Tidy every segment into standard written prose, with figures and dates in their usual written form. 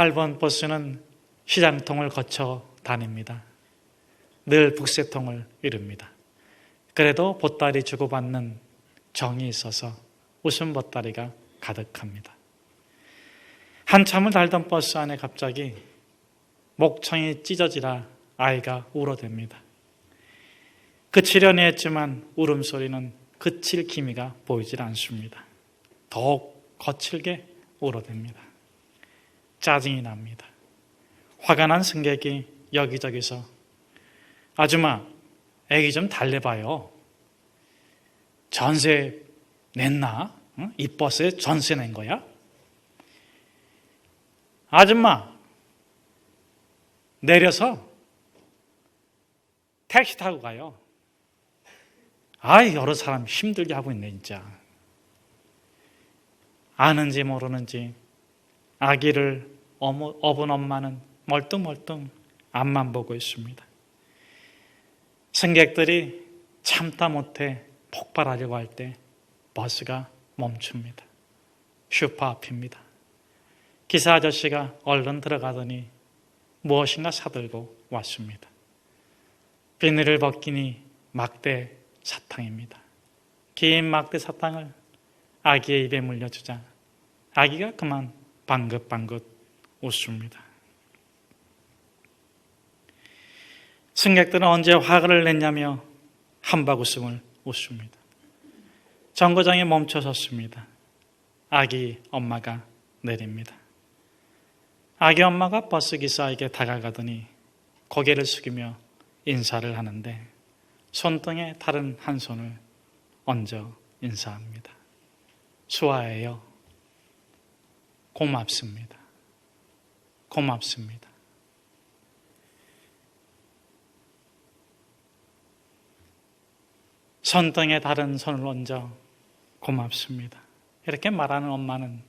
8번 버스는 시장통을 거쳐 다닙니다. 늘 북새통을 이룹니다. 그래도 보따리 주고받는 정이 있어서 웃음 보따리가 가득합니다. 한참을 달던 버스 안에 갑자기 목청이 찢어지라 아이가 울어댑니다. 그치려니 했지만 울음소리는 그칠 기미가 보이질 않습니다. 더욱 거칠게 울어댑니다. 짜증이 납니다. 화가 난 승객이 여기저기서 아줌마, 애기 좀 달래봐요. 전세 냈나? 이 버스에 전세 낸 거야? 아줌마, 내려서 택시 타고 가요. 여러 사람 힘들게 하고 있네, 진짜. 아는지 모르는지 아기를 업은 엄마는 멀뚱멀뚱 앞만 보고 있습니다. 승객들이 참다 못해 폭발하려고 할 때 버스가 멈춥니다. 슈퍼 앞입니다. 기사 아저씨가 얼른 들어가더니 무엇인가 사들고 왔습니다. 비닐을 벗기니 막대 사탕입니다. 긴 막대 사탕을 아기의 입에 물려주자 아기가 그만 방긋방긋 웃습니다. 승객들은 언제 화를 냈냐며 한바구음을 웃습니다. 정거장에 멈춰 섰습니다. 아기 엄마가 내립니다. 아기 엄마가 버스기사에게 다가가더니 고개를 숙이며 인사를 하는데 손등에 다른 한 손을 얹어 인사합니다. 수아예요. 고맙습니다. 고맙습니다. 손등에 다른 손을 얹어 고맙습니다. 이렇게 말하는 엄마는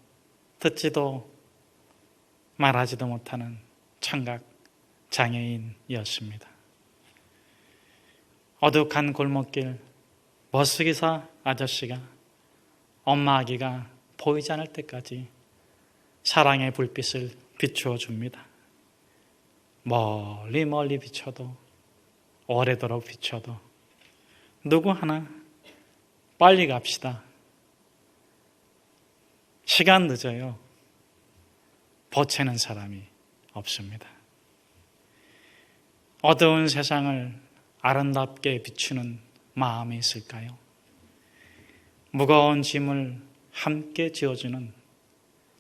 듣지도 말하지도 못하는 청각 장애인이었습니다. 어둑한 골목길 버스기사 아저씨가 엄마 아기가 보이지 않을 때까지 사랑의 불빛을 비추어 줍니다. 멀리 멀리 비춰도 오래도록 비춰도 누구 하나 빨리 갑시다. 시간 늦어요. 보채는 사람이 없습니다. 어두운 세상을 아름답게 비추는 마음이 있을까요? 무거운 짐을 함께 지어주는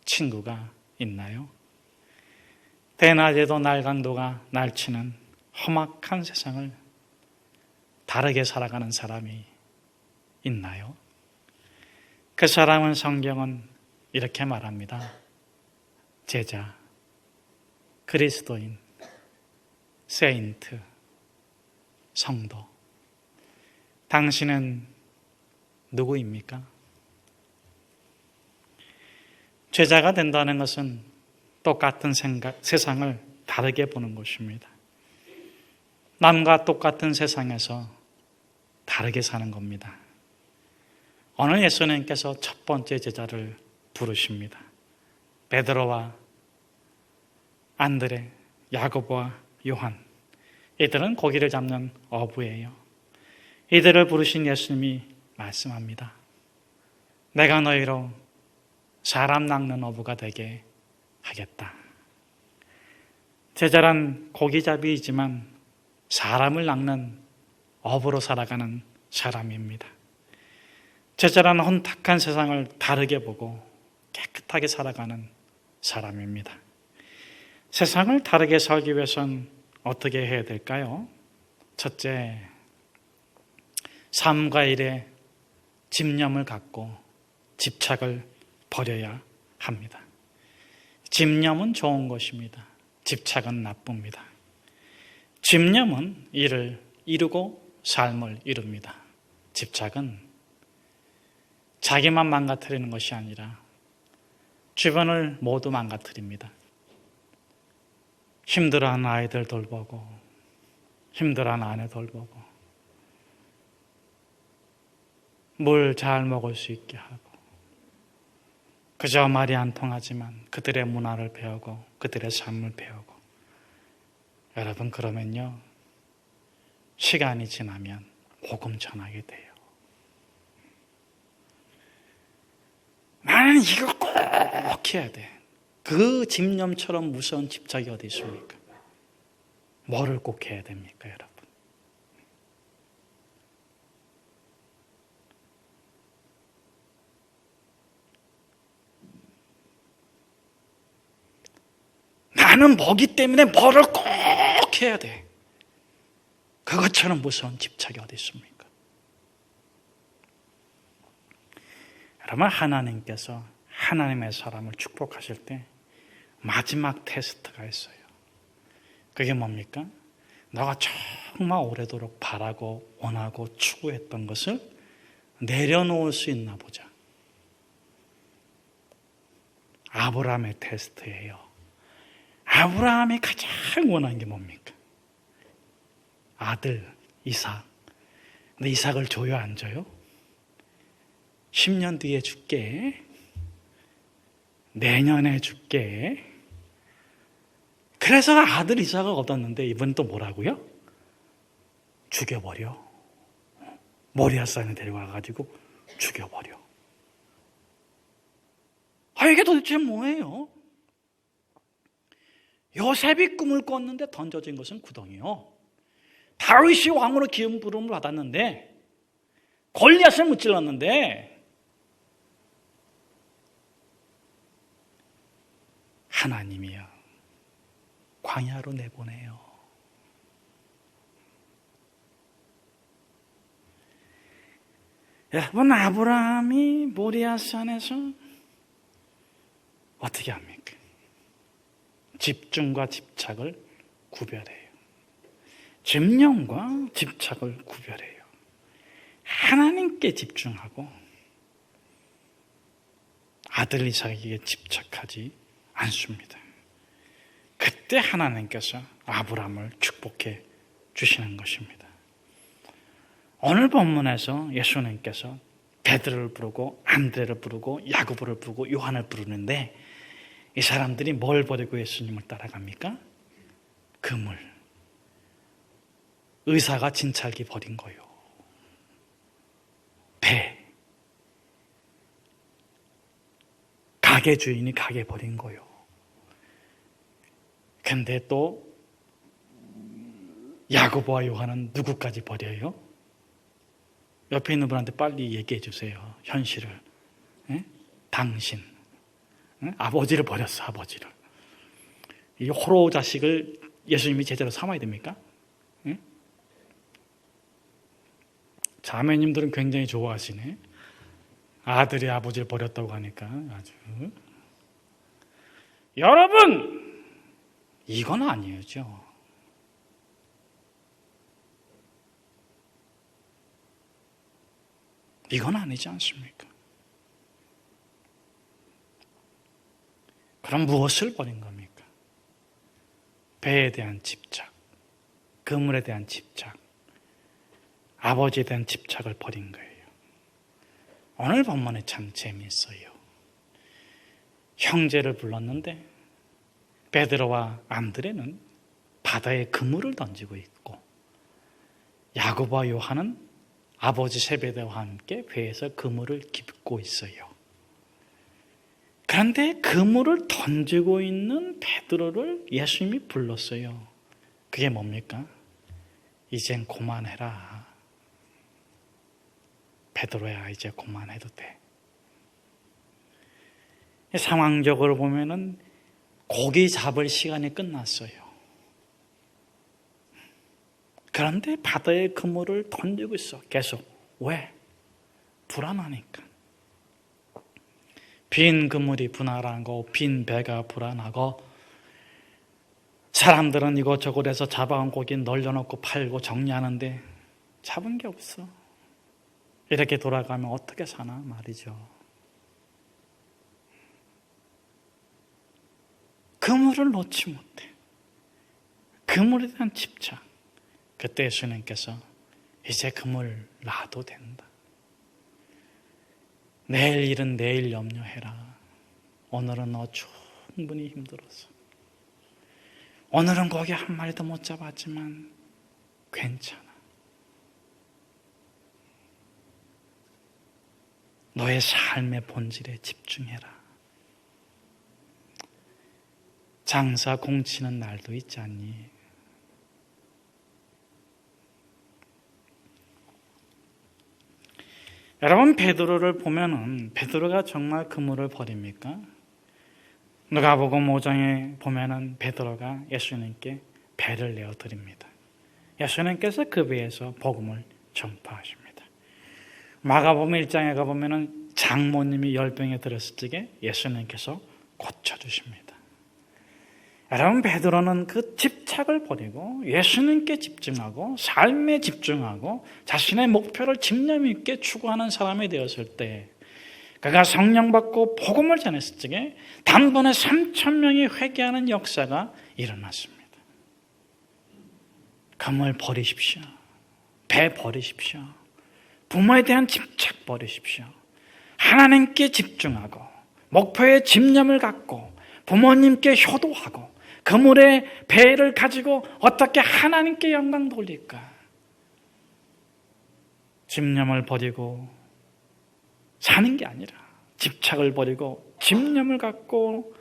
친구가 있나요? 대낮에도 날강도가 날치는 험악한 세상을 다르게 살아가는 사람이 있나요? 그 사람은 성경은 이렇게 말합니다. 제자, 그리스도인, 세인트, 성도. 당신은 누구입니까? 제자가 된다는 것은 똑같은 세상을 다르게 보는 것입니다. 남과 똑같은 세상에서 다르게 사는 겁니다. 오늘 예수님께서 첫 번째 제자를 부르십니다. 베드로와 안드레, 야고보와 요한. 이들은 고기를 잡는 어부예요. 이들을 부르신 예수님이 말씀합니다. 내가 너희로 사람 낚는 어부가 되게 하겠다. 제자란 고기잡이이지만 사람을 낚는 어부로 살아가는 사람입니다. 제자란 혼탁한 세상을 다르게 보고 깨끗하게 살아가는 사람입니다. 세상을 다르게 살기 위해선 어떻게 해야 될까요? 첫째, 삶과 일에 집념을 갖고 집착을 버려야 합니다. 집념은 좋은 것입니다. 집착은 나쁩니다. 집념은 일을 이루고 삶을 이룹니다. 집착은 자기만 망가뜨리는 것이 아니라 주변을 모두 망가뜨립니다. 힘들어하는 아이들 돌보고 힘들어하는 아내 돌보고 물 잘 먹을 수 있게 하고 그저 말이 안 통하지만 그들의 문화를 배우고 그들의 삶을 배우고, 여러분 그러면요 시간이 지나면 복음 전하게 돼요. 나는 이거 꼭 해야 돼. 그 집념처럼 무서운 집착이 어디 있습니까? 뭐를 꼭 해야 됩니까, 여러분? 나는 뭐기 때문에 뭐를 꼭 해야 돼. 그것처럼 무서운 집착이 어디 있습니까? 여러분, 하나님께서 하나님의 사람을 축복하실 때 마지막 테스트가 있어요. 그게 뭡니까? 너가 정말 오래도록 바라고 원하고 추구했던 것을 내려놓을 수 있나 보자. 아브라함의 테스트예요. 아브라함이 가장 원한 게 뭡니까? 아들 이삭. 근데 이삭을 줘요, 안 줘요? 10년 뒤에 줄게. 내년에 줄게. 그래서 아들 이삭을 얻었는데 이번엔 또 뭐라고요? 죽여버려. 모리아산에 데려가가지고 죽여버려. 이게 도대체 뭐예요? 요셉이 꿈을 꿨는데 던져진 것은 구덩이요. 다윗이 왕으로 기름 부름을 받았는데 골리앗을 무찔렀는데 하나님이요 광야로 내보내요. 여러분, 아브라함이 모리아산에서 어떻게 합니까? 집중과 집착을 구별해요. 집념과 집착을 구별해요. 하나님께 집중하고 아들 이삭에게 집착하지 않습니다. 그때 하나님께서 아브라함을 축복해 주시는 것입니다. 오늘 본문에서 예수님께서 베드로를 부르고 안드레를 부르고 야고보를 부르고 요한을 부르는데 이 사람들이 뭘 버리고 예수님을 따라갑니까? 그물. 의사가 진찰기 버린 거요. 배. 가게 주인이 가게 버린 거요. 근데 또 야고보와 요한은 누구까지 버려요? 옆에 있는 분한테 빨리 얘기해 주세요. 현실을. 에? 당신. 에? 아버지를 버렸어, 아버지를. 이 호로 자식을 예수님이 제자로 삼아야 됩니까? 에? 자매님들은 굉장히 좋아하시네. 아들이 아버지를 버렸다고 하니까 아주. 여러분! 이건 아니죠. 이건 아니지 않습니까? 그럼 무엇을 버린 겁니까? 배에 대한 집착, 그물에 대한 집착, 아버지에 대한 집착을 버린 거예요. 오늘 본문에 참 재미있어요. 형제를 불렀는데 베드로와 안드레는 바다에 그물을 던지고 있고 야고보와 요한은 아버지 세베대와 함께 배에서 그물을 깁고 있어요. 그런데 그물을 던지고 있는 베드로를 예수님이 불렀어요. 그게 뭡니까? 이젠 그만해라. 베드로야, 이제 그만해도 돼. 상황적으로 보면은 고기 잡을 시간이 끝났어요. 그런데 바다에 그물을 던지고 있어. 계속. 왜? 불안하니까. 빈 그물이 불안하고 빈 배가 불안하고 사람들은 이것저것 해서 잡아온 고기 널려놓고 팔고 정리하는데 잡은 게 없어. 이렇게 돌아가면 어떻게 사나 말이죠. 그물을 놓지 못해. 그물에 대한 집착. 그때 예수님께서 이제 그물 놔도 된다. 내일 일은 내일 염려해라. 오늘은 너 충분히 힘들었어. 오늘은 고기 한 마리도 못 잡았지만 괜찮아. 너의 삶의 본질에 집중해라. 장사 공치는 날도 있지 않니? 여러분, 베드로를 보면은 베드로가 정말 그물을 버립니까? 누가복음 5장에 보면은 베드로가 예수님께 배를 내어 드립니다. 예수님께서 그 배에서 복음을 전파하십니다. 마가복음 1장에 가보면은 장모님이 열병에 들었을 적에 예수님께서 고쳐주십니다. 여러분, 베드로는 그 집착을 버리고 예수님께 집중하고 삶에 집중하고 자신의 목표를 집념 있게 추구하는 사람이 되었을 때, 그가 성령 받고 복음을 전했을 적에 단번에 3,000명이 회개하는 역사가 일어났습니다. 그물 버리십시오. 배 버리십시오. 부모에 대한 집착 버리십시오. 하나님께 집중하고 목표에 집념을 갖고 부모님께 효도하고 그물의 배를 가지고 어떻게 하나님께 영광 돌릴까? 집념을 버리고 사는 게 아니라 집착을 버리고 집념을 갖고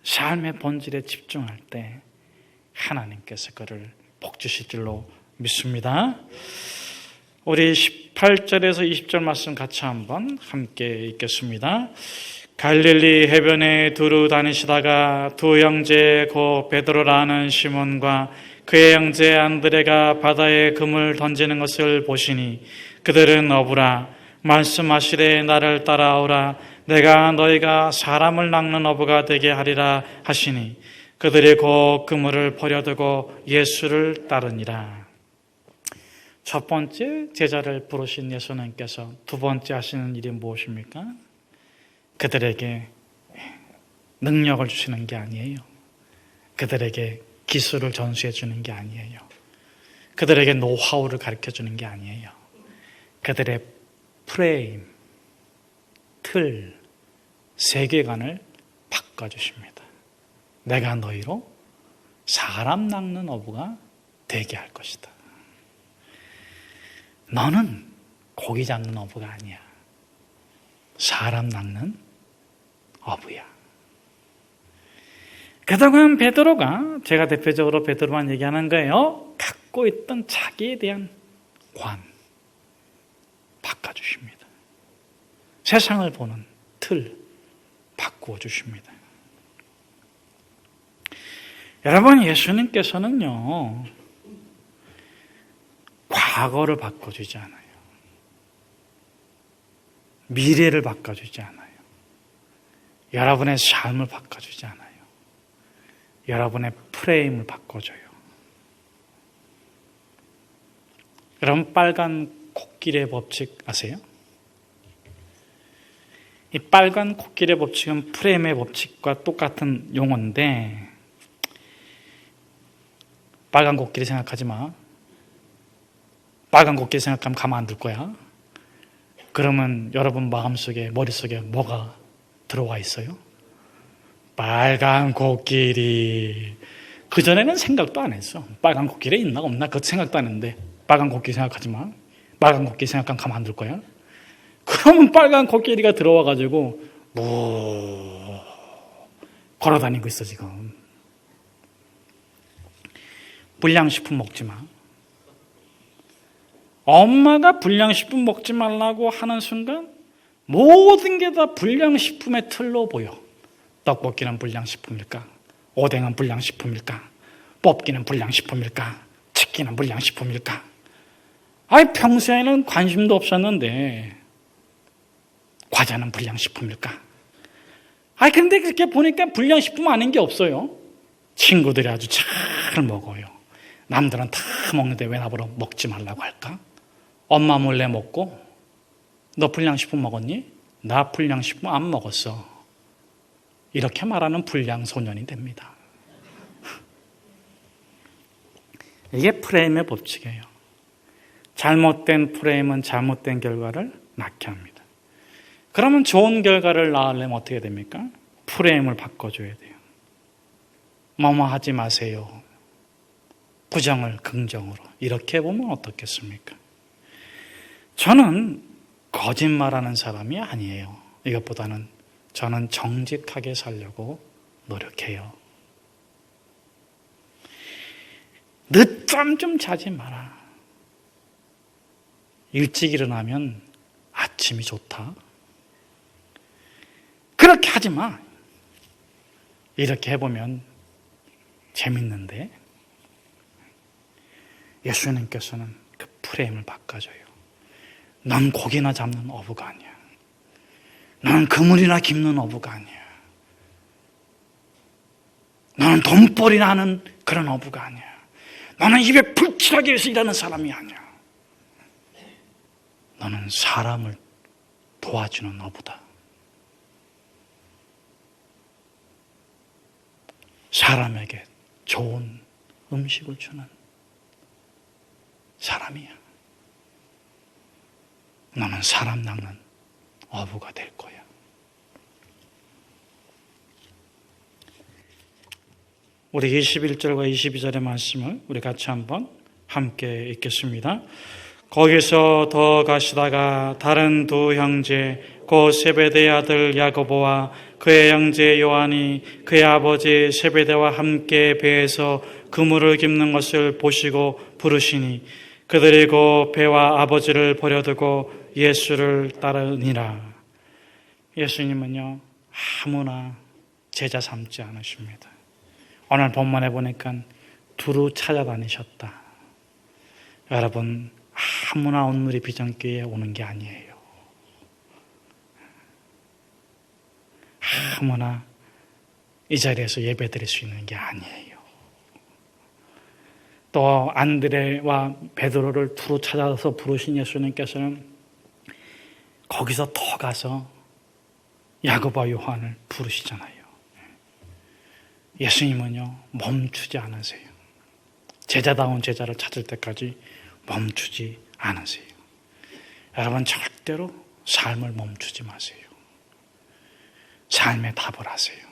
삶의 본질에 집중할 때 하나님께서 그를 복 주실 줄로 믿습니다. 우리 18절에서 20절 말씀 같이 한번 함께 읽겠습니다. 갈릴리 해변에 두루 다니시다가 두 형제 곧 베드로라는 시몬과 그의 형제 안드레가 바다에 금을 던지는 것을 보시니 그들은 어부라 말씀하시되 나를 따라오라 내가 너희가 사람을 낚는 어부가 되게 하리라 하시니 그들이 곧 그물을 버려두고 예수를 따르니라. 첫 번째 제자를 부르신 예수님께서 두 번째 하시는 일이 무엇입니까? 그들에게 능력을 주시는 게 아니에요. 그들에게 기술을 전수해 주는 게 아니에요. 그들에게 노하우를 가르쳐 주는 게 아니에요. 그들의 프레임, 틀, 세계관을 바꿔주십니다. 내가 너희로 사람 낚는 어부가 되게 할 것이다. 너는 고기 잡는 어부가 아니야. 사람 낚는 어부야. 그동안 베드로가, 제가 대표적으로 베드로만 얘기하는 거예요. 갖고 있던 자기에 대한 관 바꿔주십니다. 세상을 보는 틀 바꾸어 주십니다. 여러분, 예수님께서는요 과거를 바꿔주지 않아요. 미래를 바꿔주지 않아요. 여러분의 삶을 바꿔주지 않아요. 여러분의 프레임을 바꿔줘요. 여러분, 빨간 코끼리의 법칙 아세요? 이 빨간 코끼리의 법칙은 프레임의 법칙과 똑같은 용어인데, 빨간 코끼리 생각하지 마. 빨간 코끼리 생각하면 가만 안 둘 거야. 그러면 여러분 마음속에, 머릿속에 뭐가 들어와 있어요? 빨간 코끼리. 그전에는 생각도 안 했어. 빨간 코끼리 있나 없나 그것도 생각도 안 했는데, 빨간 코끼리 생각하지 마. 빨간 코끼리 생각하면 가만 안 둘 거야. 그러면 빨간 코끼리가 들어와가지고 걸어다니고 있어 지금. 불량식품 먹지 마. 엄마가 불량식품 먹지 말라고 하는 순간 모든 게 다 불량식품의 틀로 보여. 떡볶이는 불량식품일까? 오뎅은 불량식품일까? 뽑기는 불량식품일까? 치킨은 불량식품일까? 아니, 평소에는 관심도 없었는데 과자는 불량식품일까? 아니, 근데 그렇게 보니까 불량식품 아닌 게 없어요. 친구들이 아주 잘 먹어요. 남들은 다 먹는데 왜 나보러 먹지 말라고 할까? 엄마 몰래 먹고, 너 불량식품 먹었니? 나 불량식품 안 먹었어. 이렇게 말하는 불량소년이 됩니다. 이게 프레임의 법칙이에요. 잘못된 프레임은 잘못된 결과를 낳게 합니다. 그러면 좋은 결과를 낳으려면 어떻게 됩니까? 프레임을 바꿔줘야 돼요. 뭐뭐 하지 마세요. 부정을 긍정으로. 이렇게 보면 어떻겠습니까? 저는 거짓말하는 사람이 아니에요. 이것보다는 저는 정직하게 살려고 노력해요. 늦잠 좀 자지 마라. 일찍 일어나면 아침이 좋다. 그렇게 하지 마. 이렇게 해보면 재밌는데 예수님께서는 그 프레임을 바꿔줘요. 넌 고기나 잡는 어부가 아니야. 너는 그물이나 깁는 어부가 아니야. 너는 돈벌이나 하는 그런 어부가 아니야. 너는 입에 불칠하기 위해서 일하는 사람이 아니야. 너는 사람을 도와주는 어부다. 사람에게 좋은 음식을 주는 사람이야. 너는 사람 낚는 어부가 될 거야. 우리 21절과 22절의 말씀을 우리 같이 한번 함께 읽겠습니다. 거기서 더 가시다가 다른 두 형제 곧 세베대의 아들 야고보와 그의 형제 요한이 그의 아버지 세베대와 함께 배에서 그물을 깁는 것을 보시고 부르시니 그들이 그 배와 아버지를 버려두고 예수를 따르니라. 예수님은요 아무나 제자 삼지 않으십니다. 오늘 본문에 보니까 두루 찾아다니셨다. 여러분 아무나 온누리 비전교회에 오는 게 아니에요. 아무나 이 자리에서 예배드릴 수 있는 게 아니에요. 또 안드레와 베드로를 두루 찾아서 부르신 예수님께서는 거기서 더 가서 야고보와 요한을 부르시잖아요. 예수님은요 멈추지 않으세요. 제자다운 제자를 찾을 때까지 멈추지 않으세요. 여러분 절대로 삶을 멈추지 마세요. 삶에 답을 하세요.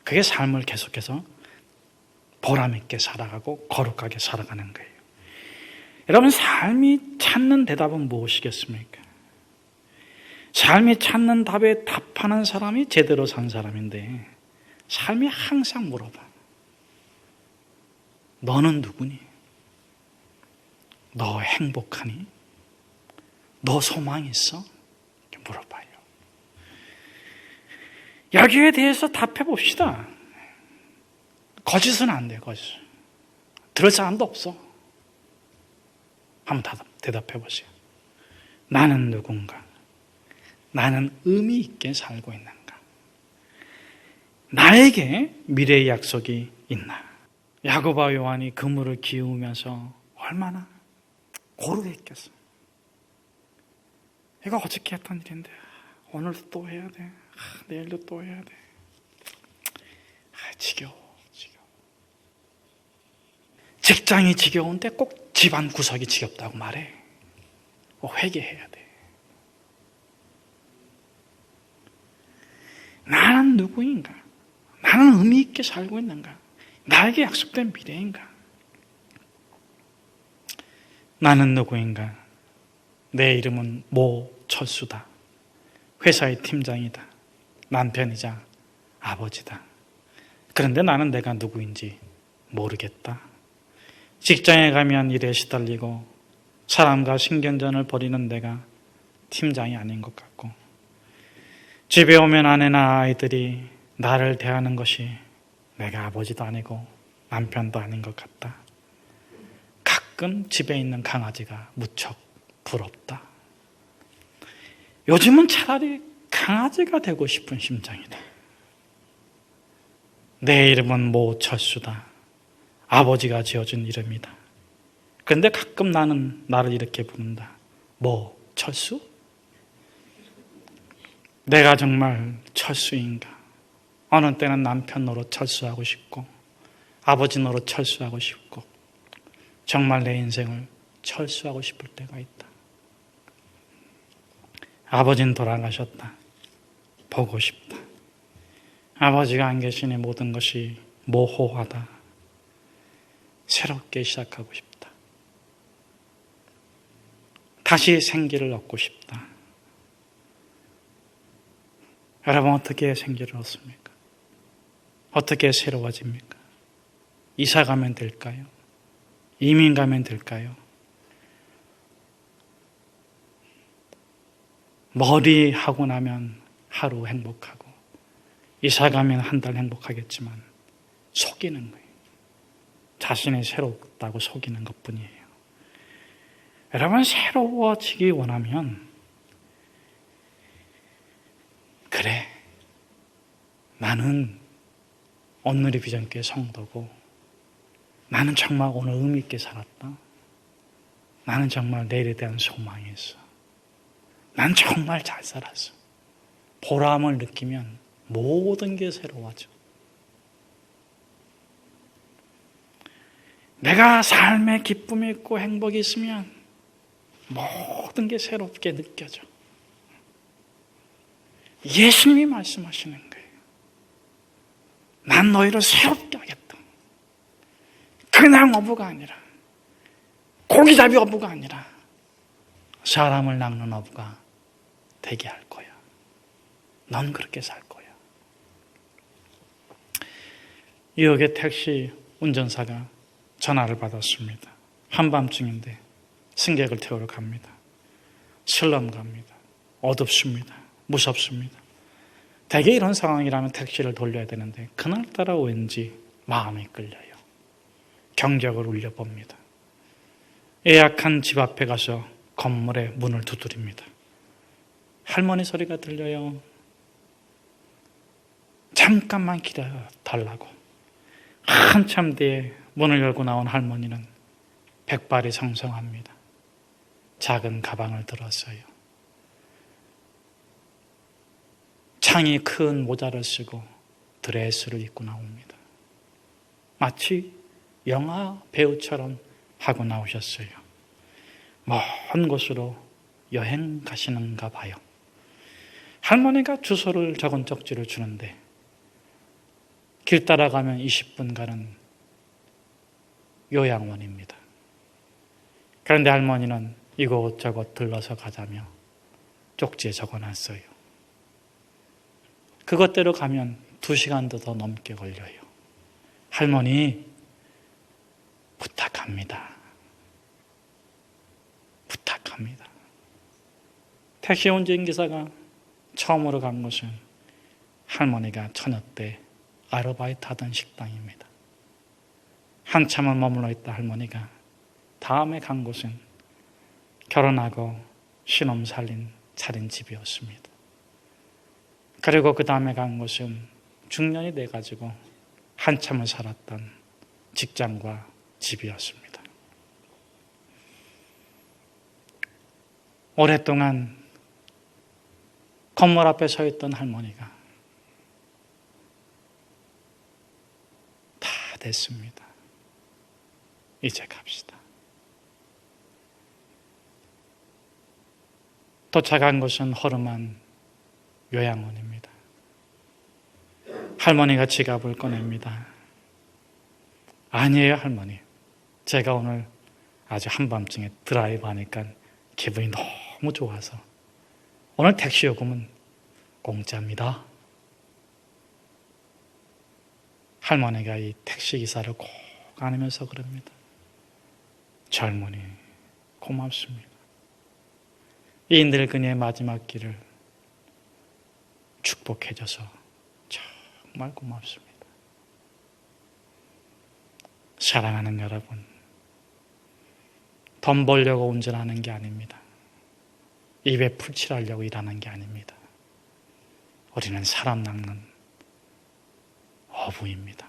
그게 삶을 계속해서 보람있게 살아가고 거룩하게 살아가는 거예요. 여러분 삶이 찾는 대답은 무엇이겠습니까? 삶이 찾는 답에 답하는 사람이 제대로 산 사람인데 삶이 항상 물어봐. 너는 누구니? 너 행복하니? 너 소망 있어? 이렇게 물어봐요. 여기에 대해서 답해 봅시다. 거짓은 안 돼요, 거짓. 들을 사람도 없어. 한번 대답해 보세요. 나는 누군가? 나는 의미 있게 살고 있는가? 나에게 미래의 약속이 있나? 야고보와 요한이 그물을 기우면서 얼마나 고르게 있겠어. 이거 어저께 했던 일인데 오늘도 또 해야 돼. 내일도 또 해야 돼. 지겨워. 직장이 지겨운데 꼭 집안 구석이 지겹다고 말해. 회개해야 돼. 나는 누구인가? 나는 의미 있게 살고 있는가? 나에게 약속된 미래인가? 나는 누구인가? 내 이름은 모철수다. 회사의 팀장이다. 남편이자 아버지다. 그런데 나는 내가 누구인지 모르겠다. 직장에 가면 일에 시달리고 사람과 신경전을 벌이는 내가 팀장이 아닌 것 같고, 집에 오면 아내나 아이들이 나를 대하는 것이 내가 아버지도 아니고 남편도 아닌 것 같다. 가끔 집에 있는 강아지가 무척 부럽다. 요즘은 차라리 강아지가 되고 싶은 심정이다. 내 이름은 모철수다. 아버지가 지어준 이름이다. 그런데 가끔 나는 나를 이렇게 부른다. 모철수? 내가 정말 철수인가? 어느 때는 남편 노릇 철수하고 싶고 아버지 노릇 철수하고 싶고 정말 내 인생을 철수하고 싶을 때가 있다. 아버지는 돌아가셨다. 보고 싶다. 아버지가 안 계시니 모든 것이 모호하다. 새롭게 시작하고 싶다. 다시 생기를 얻고 싶다. 여러분, 어떻게 생기를 얻습니까? 어떻게 새로워집니까? 이사 가면 될까요? 이민 가면 될까요? 머리 하고 나면 하루 행복하고 이사 가면 한 달 행복하겠지만 속이는 거예요. 자신이 새롭다고 속이는 것뿐이에요. 여러분, 새로워지기 원하면 그래, 나는 오늘의 비전교회 성도고 나는 정말 오늘 의미 있게 살았다. 나는 정말 내일에 대한 소망이 있어. 난 정말 잘 살았어. 보람을 느끼면 모든 게 새로워져. 내가 삶에 기쁨이 있고 행복이 있으면 모든 게 새롭게 느껴져. 예수님이 말씀하시는 거예요. 난 너희를 새롭게 하겠다. 그냥 어부가 아니라, 고기잡이 어부가 아니라 사람을 낚는 어부가 되게 할 거야. 넌 그렇게 살 거야. 뉴욕의 택시 운전사가 전화를 받았습니다. 한밤중인데 승객을 태우러 갑니다. 슬럼 갑니다. 어둡습니다. 무섭습니다. 대개 이런 상황이라면 택시를 돌려야 되는데 그날따라 왠지 마음이 끌려요. 경적을 울려봅니다. 예약한 집 앞에 가서 건물의 문을 두드립니다. 할머니 소리가 들려요. 잠깐만 기다려달라고. 한참 뒤에 문을 열고 나온 할머니는 백발이 성성합니다. 작은 가방을 들었어요. 창이 큰 모자를 쓰고 드레스를 입고 나옵니다. 마치 영화 배우처럼 하고 나오셨어요. 먼 곳으로 여행 가시는가 봐요. 할머니가 주소를 적은 쪽지를 주는데 길 따라가면 20분 가는 요양원입니다. 그런데 할머니는 이곳저곳 들러서 가자며 쪽지에 적어놨어요. 그것대로 가면 2시간도 더 넘게 걸려요. 할머니, 부탁합니다. 부탁합니다. 택시 운전기사가 처음으로 간 곳은 할머니가 처녀 때 아르바이트 하던 식당입니다. 한참을 머물러 있다 할머니가 다음에 간 곳은 결혼하고 신혼 차린 집이었습니다. 그리고 그 다음에 간 곳은 중년이 돼가지고 한참을 살았던 직장과 집이었습니다. 오랫동안 건물 앞에 서 있던 할머니가 다 됐습니다. 이제 갑시다. 도착한 곳은 허름한 요양원입니다. 할머니가 지갑을 꺼냅니다. 아니에요, 할머니. 제가 오늘 아주 한밤중에 드라이브 하니까 기분이 너무 좋아서 오늘 택시 요금은 공짜입니다. 할머니가 이 택시기사를 꼭 안으면서 그럽니다. 젊은이 고맙습니다. 이 늙은이의 마지막 길을 축복해줘서 정말 고맙습니다. 사랑하는 여러분, 돈 벌려고 운전하는 게 아닙니다. 입에 풀칠하려고 일하는 게 아닙니다. 우리는 사람 낚는 어부입니다.